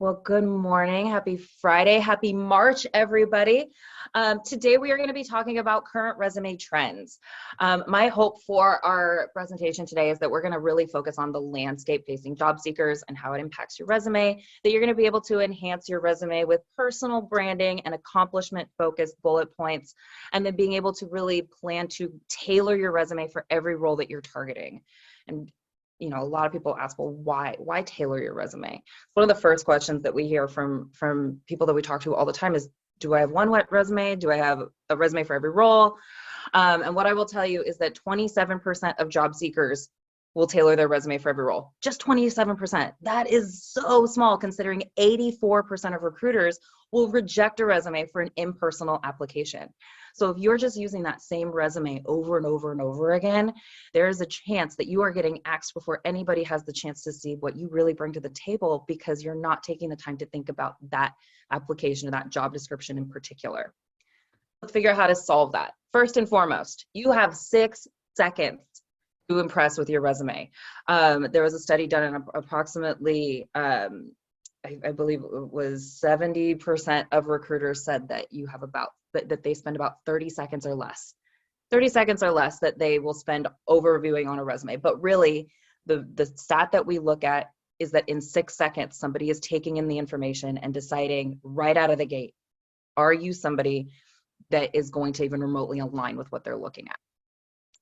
Well, good morning. Happy Friday. Happy March, everybody. Today, we are going to be talking about current resume trends. My hope for our presentation today is that we're going to really focus on the landscape facing job seekers and how it impacts your resume, that you're going to be able to enhance your resume with personal branding and accomplishment-focused bullet points, and then being able to really plan to tailor your resume for every role that you're targeting. And a lot of people ask, well, why tailor your resume? One of the first questions that we hear from people that we talk to all the time is, do I have one wet resume? Do I have a resume for every role? And what I will tell you is that 27% of job seekers will tailor their resume for every role. Just 27%. That is so small, considering 84% of recruiters will reject a resume for an impersonal application. So if you're just using that same resume over and over and over again, there is a chance that you are getting axed before anybody has the chance to see what you really bring to the table, because you're not taking the time to think about that application or that job description in particular. Let's figure out how to solve that. First and foremost, you have 6 seconds to impress with your resume. There was a study done in approximately, I believe it was 70% of recruiters said that that they spend about 30 seconds or less. 30 seconds or less that they will spend overviewing on a resume. But really, the stat that we look at is that in 6 seconds, somebody is taking in the information and deciding right out of the gate, are you somebody that is going to even remotely align with what they're looking at?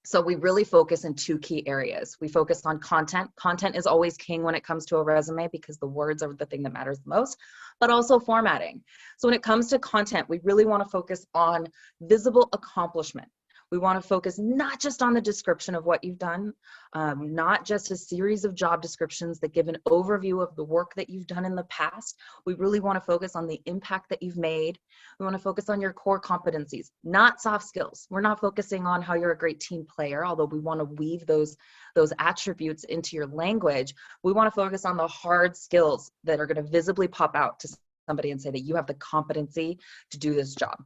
So we really focus in 2 key areas. We focus on content. Content is always king when it comes to a resume, because the words are the thing that matters the most, but also formatting. So when it comes to content, we really want to focus on visible accomplishment. We want to focus not just on the description of what you've done, not just a series of job descriptions that give an overview of the work that you've done in the past. We really want to focus on the impact that you've made. We want to focus on your core competencies, not soft skills. We're not focusing on how you're a great team player, although we want to weave those attributes into your language. We want to focus on the hard skills that are going to visibly pop out to somebody and say that you have the competency to do this job.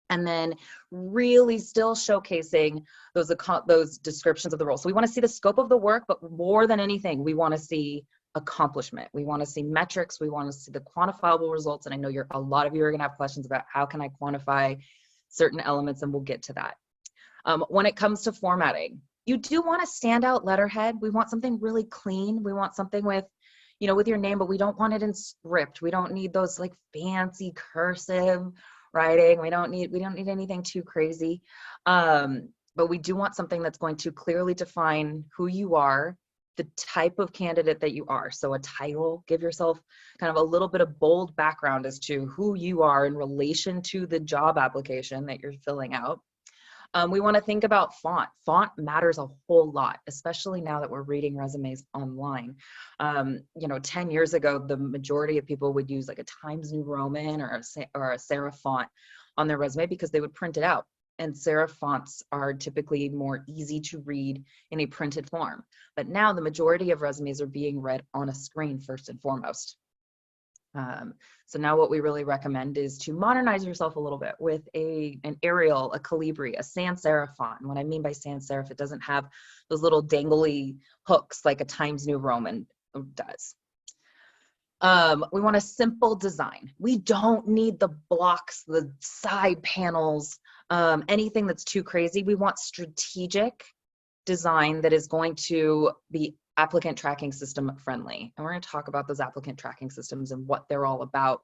And then really still showcasing those descriptions of the role. So we want to see the scope of the work, but more than anything, we want to see accomplishment. We want to see metrics. We want to see the quantifiable results. And I know a lot of you are going to have questions about how can I quantify certain elements, and we'll get to that. When it comes to formatting, you do want a standout letterhead. We want something really clean. We want something with your name, but we don't want it in script. We don't need those like fancy cursive writing. We don't need anything too crazy. But we do want something that's going to clearly define who you are, the type of candidate that you are. So a title, give yourself kind of a little bit of bold background as to who you are in relation to the job application that you're filling out. We want to think about font. Font matters a whole lot, especially now that we're reading resumes online. 10 years ago, the majority of people would use like a Times New Roman or a serif font on their resume because they would print it out. And serif fonts are typically more easy to read in a printed form. But now the majority of resumes are being read on a screen first and foremost. So now what we really recommend is to modernize yourself a little bit with an Arial, a Calibri, a sans serif font. And what I mean by sans serif, it doesn't have those little dangly hooks like a Times New Roman does. We want a simple design. We don't need the blocks, the side panels, anything that's too crazy. We want strategic design that is going to be applicant tracking system friendly. And we're going to talk about those applicant tracking systems and what they're all about.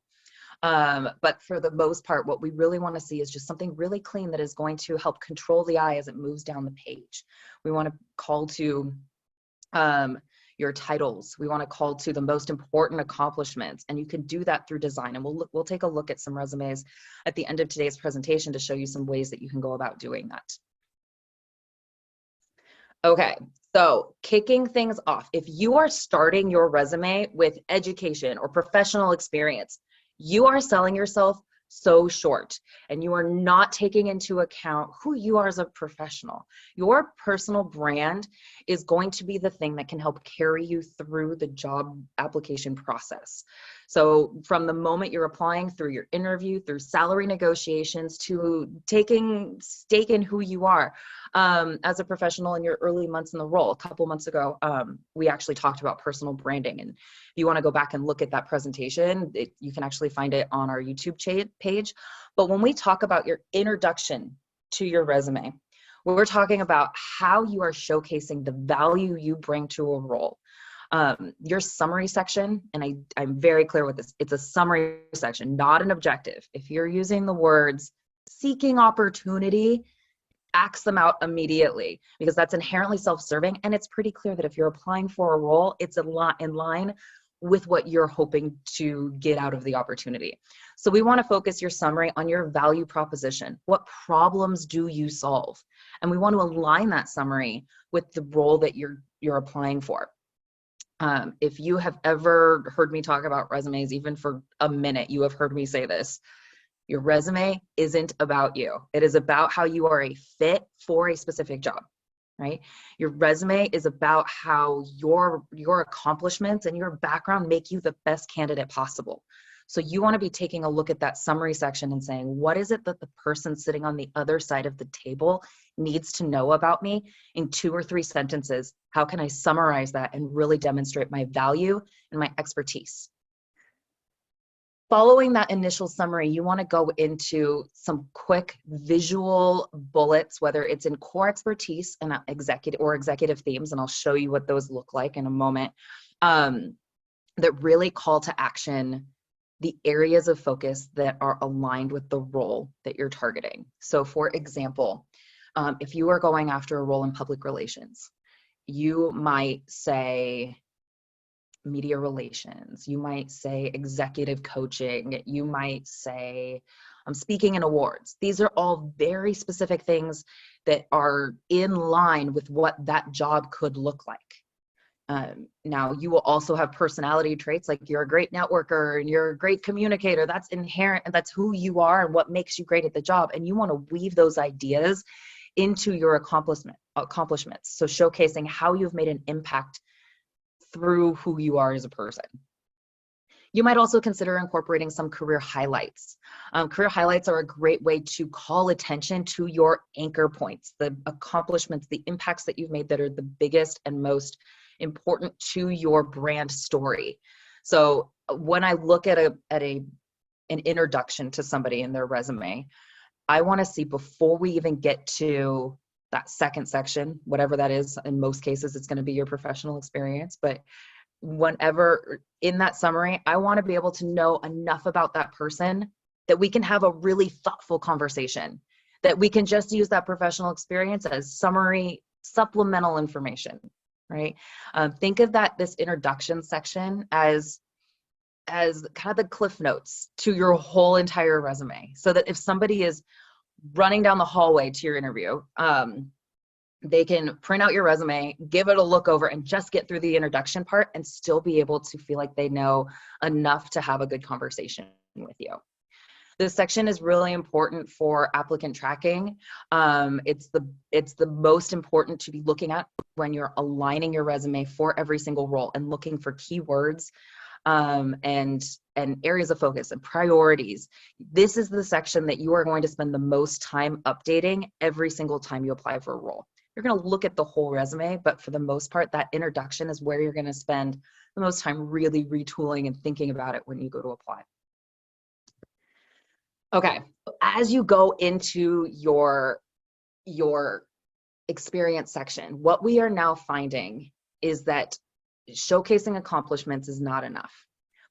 But for the most part, what we really want to see is just something really clean that is going to help control the eye as it moves down the page. We want to call to your titles. We want to call to the most important accomplishments, and you can do that through design. And we'll take a look at some resumes at the end of today's presentation to show you some ways that you can go about doing that. Okay, so kicking things off, if you are starting your resume with education or professional experience, you are selling yourself so short, and you are not taking into account who you are as a professional. Your personal brand is going to be the thing that can help carry you through the job application process. So from the moment you're applying, through your interview, through salary negotiations, to taking stake in who you are as a professional in your early months in the role. A couple months ago, we actually talked about personal branding, and if you want to go back and look at that presentation, you can actually find it on our YouTube page. But when we talk about your introduction to your resume, we're talking about how you are showcasing the value you bring to a role. Your summary section, and I'm very clear with this, it's a summary section, not an objective. If you're using the words seeking opportunity, axe them out immediately, because that's inherently self-serving, and it's pretty clear that if you're applying for a role, it's a lot in line with what you're hoping to get out of the opportunity. So we want to focus your summary on your value proposition. What problems do you solve? And we want to align that summary with the role that you're applying for. If you have ever heard me talk about resumes, even for a minute, you have heard me say this. Your resume isn't about you. It is about how you are a fit for a specific job, right? Your resume is about how your accomplishments and your background make you the best candidate possible. So you want to be taking a look at that summary section and saying, what is it that the person sitting on the other side of the table needs to know about me in 2 or 3 sentences? How can I summarize that and really demonstrate my value and my expertise? Following that initial summary, you want to go into some quick visual bullets, whether it's in core expertise and executive themes, and I'll show you what those look like in a moment, that really call to action the areas of focus that are aligned with the role that you're targeting. So for example, if you are going after a role in public relations, you might say media relations, you might say executive coaching, you might say speaking in awards. These are all very specific things that are in line with what that job could look like. Now, you will also have personality traits, like you're a great networker and you're a great communicator. That's inherent, and that's who you are and what makes you great at the job. And you want to weave those ideas into your accomplishments. So showcasing how you've made an impact through who you are as a person. You might also consider incorporating some career highlights. Career highlights are a great way to call attention to your anchor points, the accomplishments, the impacts that you've made that are the biggest and most important to your brand story. So when I look at an introduction to somebody in their resume, I want to see, before we even get to that second section, whatever that is, in most cases, it's going to be your professional experience. But whenever in that summary, I want to be able to know enough about that person that we can have a really thoughtful conversation, that we can just use that professional experience as summary, supplemental information, right? Think of this introduction section as kind of the cliff notes to your whole entire resume, so that if somebody is running down the hallway to your interview, they can print out your resume, give it a look over, and just get through the introduction part and still be able to feel like they know enough to have a good conversation with you. This section is really important for applicant tracking. It's the most important to be looking at when you're aligning your resume for every single role and looking for keywords and areas of focus and priorities. This is the section that you are going to spend the most time updating every single time you apply for a role. You're going to look at the whole resume, but for the most part, that introduction is where you're going to spend the most time really retooling and thinking about it when you go to apply. Okay, as you go into your experience section, what we are now finding is that showcasing accomplishments is not enough.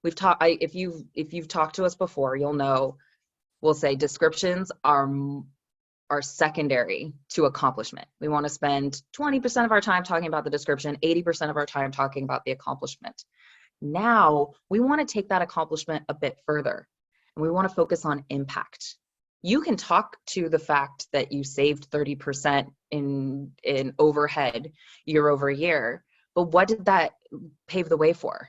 We've talked, if you've talked to us before, you'll know, we'll say descriptions are secondary to accomplishment. We want to spend 20% of our time talking about the description, 80% of our time talking about the accomplishment. Now, we want to take that accomplishment a bit further, and we want to focus on impact. You can talk to the fact that you saved 30% in overhead year over year, but what did that pave the way for?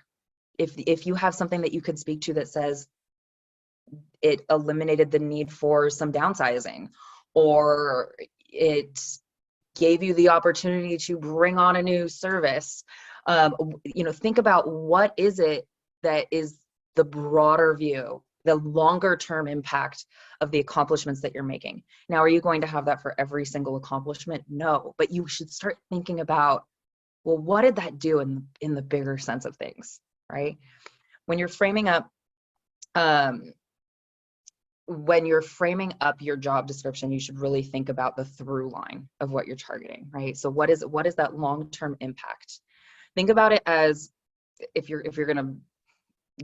If you have something that you could speak to that says it eliminated the need for some downsizing, or it gave you the opportunity to bring on a new service. Think about what is it that is the broader view, the longer term impact of the accomplishments that you're making. Now, are you going to have that for every single accomplishment? No, but you should start thinking about, well, what did that do in the bigger sense of things, right? When you're framing up your job description, you should really think about the through line of what you're targeting, right? So what is that long-term impact? Think about it as, if you're going to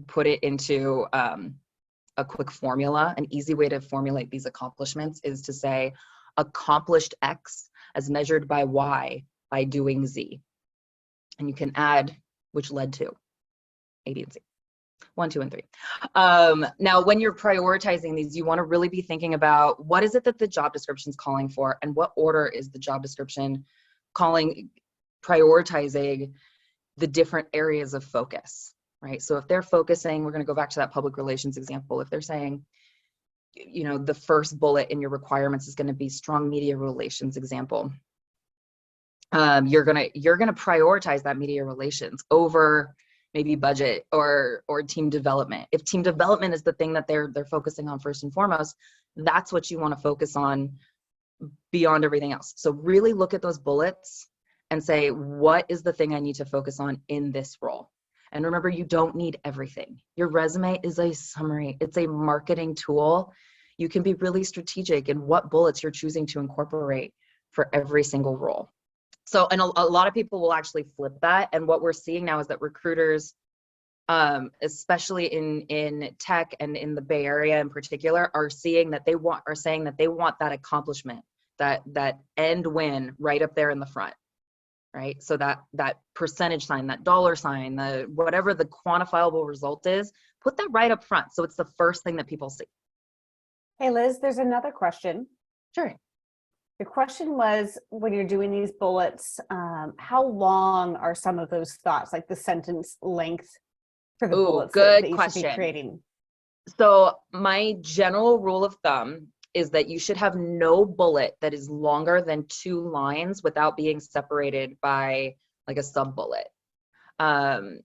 put it into a quick formula, an easy way to formulate these accomplishments is to say, accomplished X as measured by Y by doing Z. And you can add which led to A, B, and C. 1, 2, and 3. Now, when you're prioritizing these, you want to really be thinking about what is it that the job description is calling for, and what order is the job description prioritizing the different areas of focus, right? So if they're focusing, we're going to go back to that public relations example. If they're saying, the first bullet in your requirements is going to be strong media relations example, you're gonna prioritize that media relations over maybe budget or team development. If team development is the thing that they're focusing on first and foremost, that's what you want to focus on beyond everything else. So really look at those bullets and say, what is the thing I need to focus on in this role? And remember, you don't need everything. Your resume is a summary. It's a marketing tool. You can be really strategic in what bullets you're choosing to incorporate for every single role. So, and a lot of people will actually flip that. And what we're seeing now is that recruiters, especially in tech and in the Bay Area in particular, are saying that they want that accomplishment, that end win right up there in the front, right? So that percentage sign, that dollar sign, whatever the quantifiable result is, put that right up front. So it's the first thing that people see. Hey, Liz, there's another question. Sure. The question was, when you're doing these bullets, how long are some of those thoughts, like the sentence length for the bullets that you should be creating? So my general rule of thumb is that you should have no bullet that is longer than 2 lines without being separated by like a sub bullet.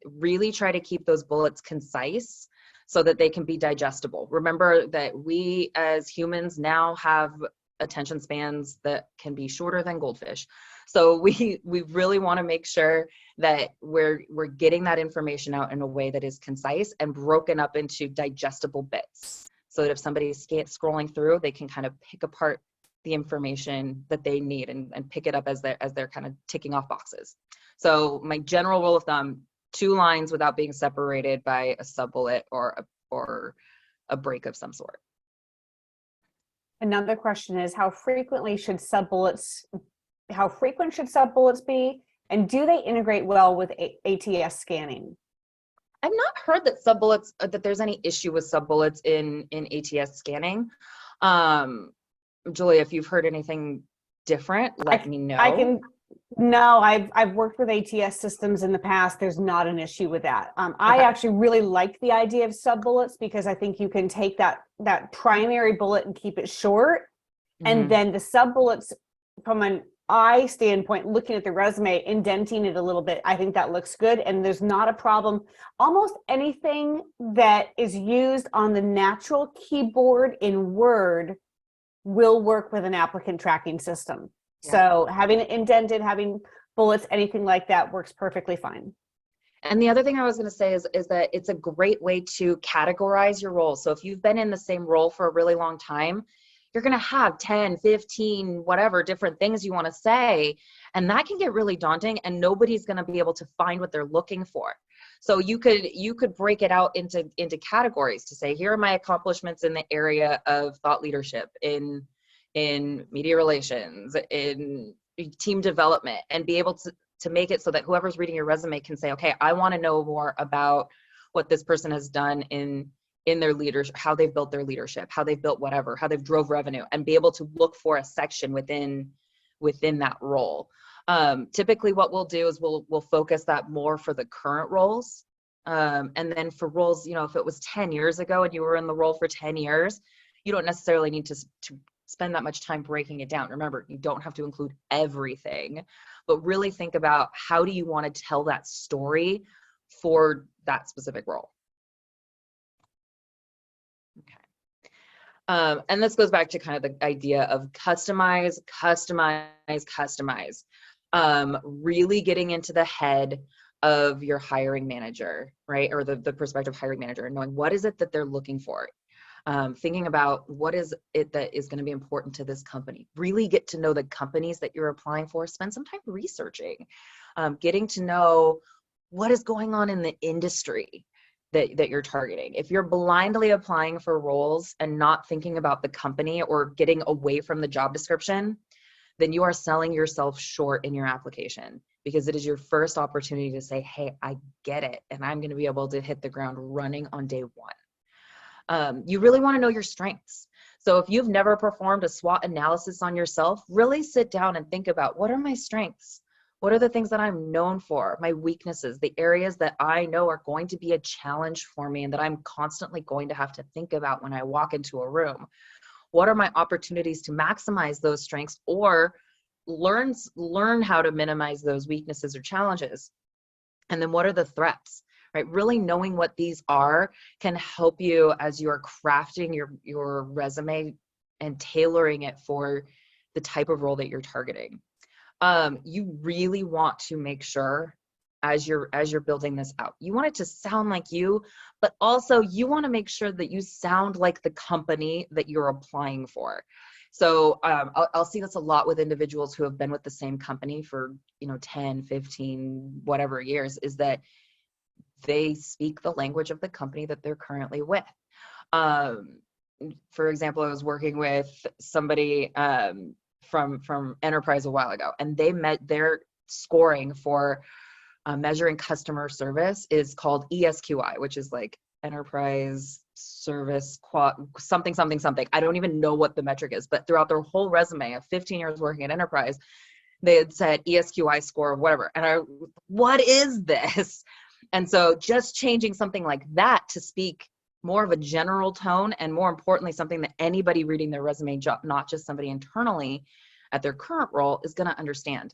Really try to keep those bullets concise so that they can be digestible. Remember that we as humans now have attention spans that can be shorter than goldfish. So we really want to make sure that we're getting that information out in a way that is concise and broken up into digestible bits, so that if somebody's scrolling through, they can kind of pick apart the information that they need and pick it up as they're kind of ticking off boxes. So my general rule of thumb, 2 lines without being separated by a sub bullet or a break of some sort. Another question is, how frequent should sub bullets be, and do they integrate well with ATS scanning? I've not heard that sub bullets, that there's any issue with sub bullets in ATS scanning. Julia, if you've heard anything different, let me know. I've worked with ATS systems in the past. There's not an issue with that. I actually really like the idea of sub bullets, because I think you can take that primary bullet and keep it short. Mm-hmm. And then the sub bullets, from an eye standpoint, looking at the resume, indenting it a little bit, I think that looks good. And there's not a problem. Almost anything that is used on the natural keyboard in Word will work with an applicant tracking system. Yeah. So having it indented, having bullets, anything like that works perfectly fine. And the other thing I was going to say is that it's a great way to categorize your roles. So if you've been in the same role for a really long time, you're going to have 10, 15, whatever different things you want to say. And that can get really daunting, and nobody's going to be able to find what they're looking for. So you could break it out into categories to say, here are my accomplishments in the area of thought leadership, in media relations, in team development, and be able to make it so that whoever's reading your resume can say, okay, I want to know more about what this person has done in their leadership, how they've built their leadership, how they've built whatever, how they've drove revenue, and be able to look for a section within that role. Typically what we'll do is we'll focus that more for the current roles. And then for roles, you know, if it was 10 years ago and you were in the role for 10 years, you don't necessarily need to spend that much time breaking it down. Remember, you don't have to include everything, but really think about how do you want to tell that story for that specific role. Okay. And this goes back to kind of the idea of customize, customize, customize. Really getting into the head of your hiring manager, right? Or the prospective hiring manager, and knowing what is it that they're looking for. Thinking about what is it that is going to be important to this company. Really get to know the companies that you're applying for. Spend some time researching, getting to know what is going on in the industry that you're targeting. If you're blindly applying for roles and not thinking about the company or getting away from the job description, then you are selling yourself short in your application, because it is your first opportunity to say, hey, I get it, and I'm going to be able to hit the ground running on day one. You really want to know your strengths. So if you've never performed a SWOT analysis on yourself, really sit down and think about, what are my strengths? What are the things that I'm known for? My weaknesses, the areas that I know are going to be a challenge for me and that I'm constantly going to have to think about when I walk into a room. What are my opportunities to maximize those strengths, or learn how to minimize those weaknesses or challenges? And then what are the threats, right? Really knowing what these are can help you as you are crafting your resume and tailoring it for the type of role that you're targeting. You really want to make sure as you're building this out, you want it to sound like you, but also you want to make sure that you sound like the company that you're applying for. So I'll see this a lot with individuals who have been with the same company for 10, 15, whatever years, is that they speak the language of the company that they're currently with. For example, I was working with somebody from Enterprise a while ago, and they met their scoring for measuring customer service is called ESQI, which is like Enterprise Service something, something, something. I don't even know what the metric is, but throughout their whole resume of 15 years working at Enterprise, they had said ESQI score of whatever. And what is this? And so just changing something like that to speak more of a general tone, and more importantly, something that anybody reading their resume, not just somebody internally at their current role, is going to understand.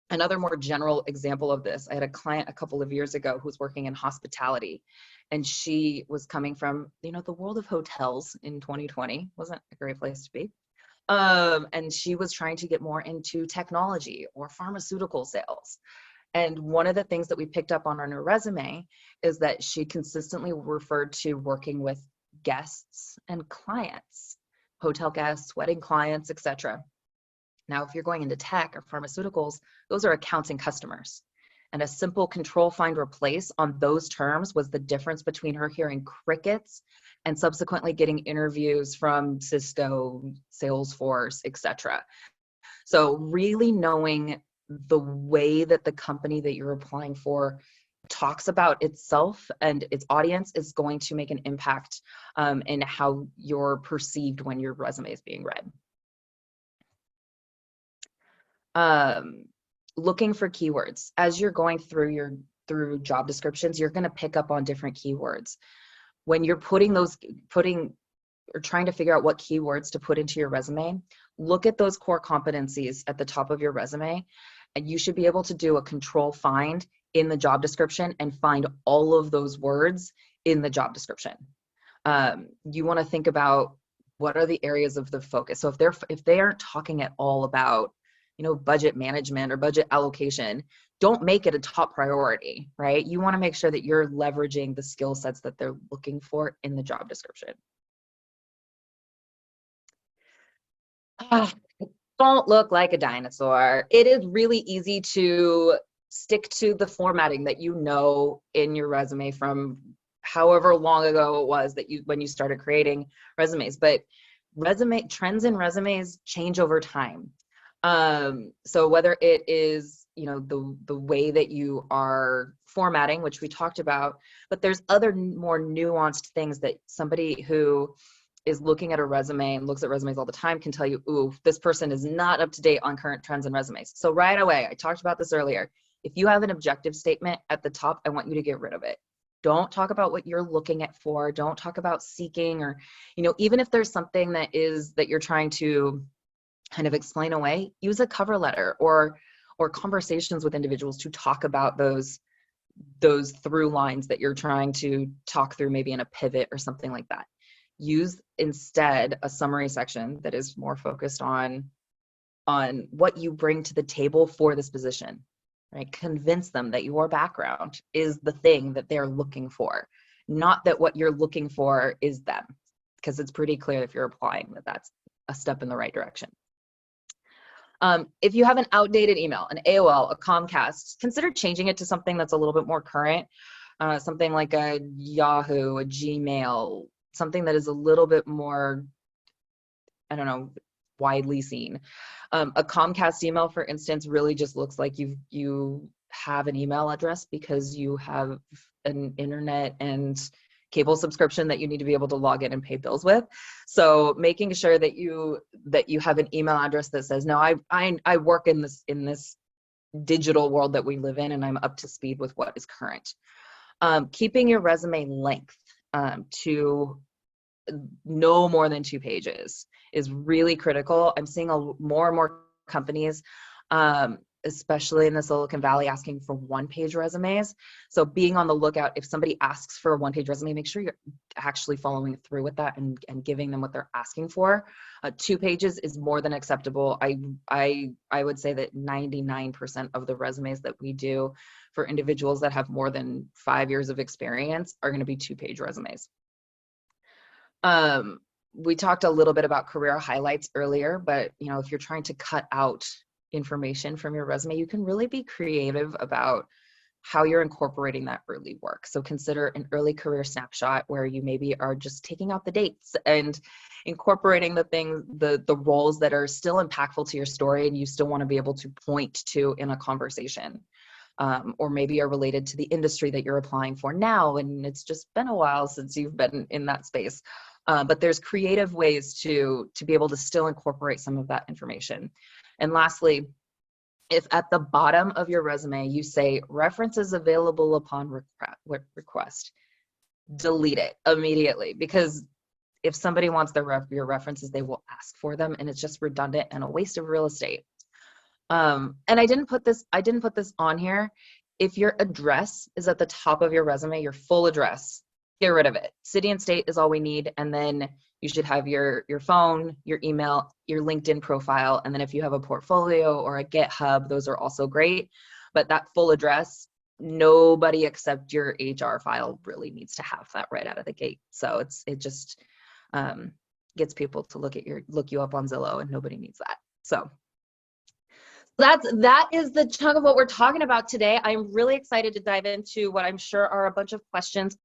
Another more general example of this, I had a client a couple of years ago who was working in hospitality, and she was coming from, the world of hotels in 2020 wasn't a great place to be. And she was trying to get more into technology or pharmaceutical sales. And one of the things that we picked up on her resume is that she consistently referred to working with guests and clients, hotel guests, wedding clients, etc. Now, if you're going into tech or pharmaceuticals, those are accounts and customers. And a simple control, find, replace on those terms was the difference between her hearing crickets and subsequently getting interviews from Cisco, Salesforce, etc. So really knowing the way that the company that you're applying for talks about itself and its audience is going to make an impact in how you're perceived when your resume is being read. Looking for keywords. As you're going through job descriptions, you're going to pick up on different keywords. When you're putting or trying to figure out what keywords to put into your resume, look at those core competencies at the top of your resume, and you should be able to do a control find in the job description and find all of those words in the job description. You want to think about what are the areas of the focus. So if they aren't talking at all about budget management or budget allocation, don't make it a top priority, right? You want to make sure that you're leveraging the skill sets that they're looking for in the job description. Don't look like a dinosaur. It is really easy to stick to the formatting that in your resume from however long ago it was when you started creating resumes. But trends in resumes change over time. So whether it is the way that you are formatting, which we talked about, but there's other more nuanced things that somebody who is looking at a resume and looks at resumes all the time can tell you, ooh, this person is not up to date on current trends and resumes. So right away, I talked about this earlier, If you have an objective statement at the top, I want you to get rid of it. Don't talk about what you're looking at for. Don't talk about seeking, or, even if there's something that you're trying to kind of explain away, use a cover letter or conversations with individuals to talk about those through lines that you're trying to talk through, maybe in a pivot or something like that. Use instead a summary section that is more focused on what you bring to the table for this position, right? Convince them that your background is the thing that they're looking for, not that what you're looking for is them, because it's pretty clear if you're applying that that's a step in the right direction. If you have an outdated email, an AOL, a Comcast, consider changing it to something that's a little bit more current, something like a Yahoo, a Gmail, something that is a little bit more, I don't know, widely seen. A Comcast email, for instance, really just looks like you have an email address because you have an internet and cable subscription that you need to be able to log in and pay bills with. So making sure that you have an email address that says, no, I work in this digital world that we live in, and I'm up to speed with what is current. Keeping your resume length to no more than 2 pages is really critical. I'm seeing more and more companies, especially in the Silicon Valley, asking for 1-page resumes. So being on the lookout, if somebody asks for a 1-page resume, make sure you're actually following through with that and giving them what they're asking for. 2 pages is more than acceptable. I would say that 99% of the resumes that we do for individuals that have more than 5 years of experience are going to be 2-page resumes. We talked a little bit about career highlights earlier, but if you're trying to cut out information from your resume, you can really be creative about how you're incorporating that early work. So consider an early career snapshot where you maybe are just taking out the dates and incorporating the things, the roles that are still impactful to your story and you still want to be able to point to in a conversation. Or maybe are related to the industry that you're applying for now, and it's just been a while since you've been in that space. But there's creative ways to be able to still incorporate some of that information. And lastly, if at the bottom of your resume you say references available upon request, delete it immediately, because if somebody wants your references, they will ask for them, and it's just redundant and a waste of real estate. And I didn't put this on here. If your address is at the top of your resume, your full address, get rid of it. City and state is all we need. And then you should have your phone, your email, your LinkedIn profile. And then if you have a portfolio or a GitHub, those are also great. But that full address, nobody except your HR file really needs to have that right out of the gate. So it just gets people to look you up on Zillow, and nobody needs that. So that is the chunk of what we're talking about today. I'm really excited to dive into what I'm sure are a bunch of questions